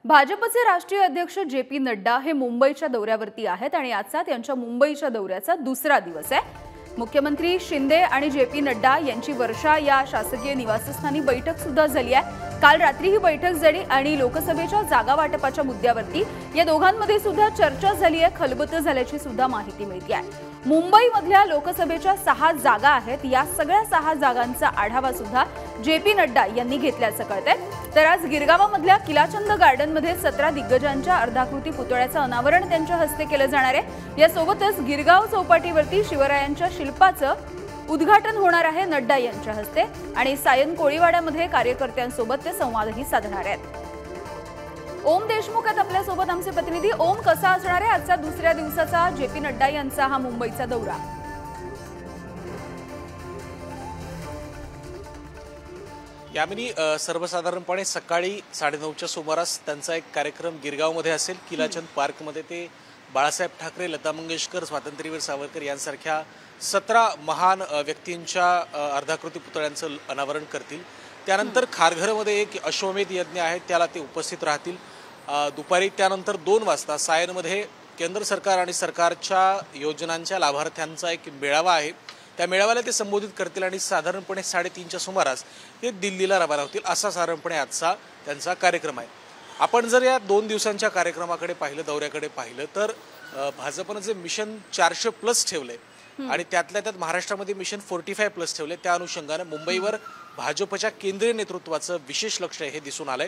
भाजपचे राष्ट्रीय अध्यक्ष जे.पी. नड्डा हे मुंबईच्या दौऱ्यावरती आहेत आणि आजचा त्यांच्या मुंबईच्या दौऱ्याचा दुसरा दिवस आहे। मुख्यमंत्री शिंदे आणि जे.पी. नड्डा यांची वर्षा या शासकीय निवासस्थानी बैठक सुद्धा झाली आहे। काल रात्री ही बैठक झाली आणि लोकसभेच्या जागा वाटपाच्या मुद्द्यावरती या दोघांमध्ये सुद्धा चर्चा झाली आहे, खलबतं झाल्याची सुद्धा माहिती मिळते आहे। मुंबईमधल्या लोकसभेच्या 6 जागा आहेत, या सगळ्या 6 जागांचा आढावा सुद्धा जे.पी. नड्डा यांनी घेतल्याचं कळतंय। तर आज गिरगावामधल्या किलाचंद गार्डनमध्ये 17 दिग्गजांच्या अर्धाकृती पुतळ्याचं अनावरण त्यांच्या हस्ते केलं जाणार आहे। यासोबतच गिरगाव चौपाटीवरती शिवरायांच्या शिल्पाचं उद्घाटन होणार आहे नड्डा यांच्या हस्ते आणि सायन कोळीवाड्यामध्ये कार्यकर्त्यांसोबत ते संवादही साधणार आहेत। ओम देशमुख आहेत आपल्यासोबत आमचे प्रतिनिधी। ओम, कसा असणार आहे आजच्या दुसऱ्या दिवसाचा जे.पी. नड्डा यांचा हा मुंबईचा दौरा? यामिनी, सर्वसाधारणपणे सकाळी 9:30च्या सुमारास त्यांचा एक कार्यक्रम गिरगावमध्ये असेल। किलाचंद पार्कमध्ये ते बाळासाहेब ठाकरे, लता मंगेशकर, स्वातंत्र्यवीर सावरकर यांसारख्या 17 महान व्यक्तींच्या अर्धाकृती पुतळ्यांचं अनावरण करतील। त्यानंतर खारघरमध्ये एक अश्वमेध यज्ञ आहे, त्याला ते उपस्थित राहतील। दुपारी त्यानंतर 2 वाजता सायनमध्ये केंद्र सरकार आणि सरकारच्या योजनांच्या लाभार्थ्यांचा एक मेळावा आहे, त्या मेळाव्याला ते संबोधित करतील आणि साधारणपणे 3:30च्या सुमारास ते दिल्लीला रवाना होतील। असा साधारणपणे आजचा त्यांचा कार्यक्रम आहे। आपण जर या 2 दिवसांच्या कार्यक्रमाकडे पाहिलं, दौऱ्याकडे पाहिलं, तर भाजपनं जे मिशन 400+ ठेवले आणि त्यातल्या त्यात महाराष्ट्रामध्ये मिशन 45+ ठेवले, त्या अनुषंगाने मुंबईवर भाजपच्या केंद्रीय नेतृत्वाचं विशेष लक्ष हे दिसून आलंय।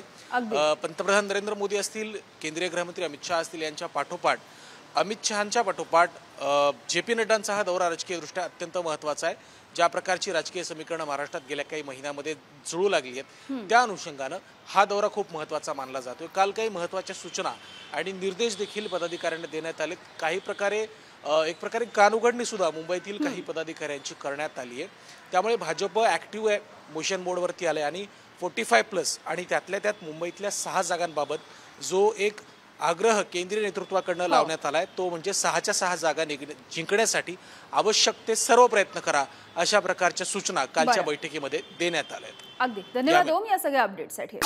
पंतप्रधान नरेंद्र मोदी असतील, केंद्रीय गृहमंत्री अमित शहा असतील, यांच्या पाठोपाठ अमित शहांच्या पाठोपाठ जे.पी. नड्डांचा हा दौरा राजकीयदृष्ट्या अत्यंत महत्त्वाचा आहे। ज्या प्रकारची राजकीय समीकरणं महाराष्ट्रात गेल्या काही महिन्यांमध्ये जुळू लागली आहेत, त्या अनुषंगानं हा दौरा खूप महत्त्वाचा मानला जातोय। काल काही महत्त्वाच्या सूचना आणि निर्देश देखील पदाधिकाऱ्यांना देण्यात आले। काही प्रकारे एक प्रकारे कानउघडणी सुद्धा मुंबईतील काही पदाधिकाऱ्यांची करण्यात आली आहे। त्यामुळे भाजप ॲक्टिव्ह आहे, मोशन मोडवरती आले आणि 45+ आणि त्यातल्या त्यात मुंबईतल्या 6 जागांबाबत जो एक आग्रह केंद्रीय नेतृत्वाकडून लावण्यात आलाय, तो म्हणजे 6च्या 6 जागा जिंकण्यासाठी आवश्यक ते सर्व प्रयत्न करा, अशा प्रकारच्या सूचना कालच्या बैठकीमध्ये देण्यात आल्या। अगदी धन्यवाद ओम या सगळ्या अपडेटसाठी।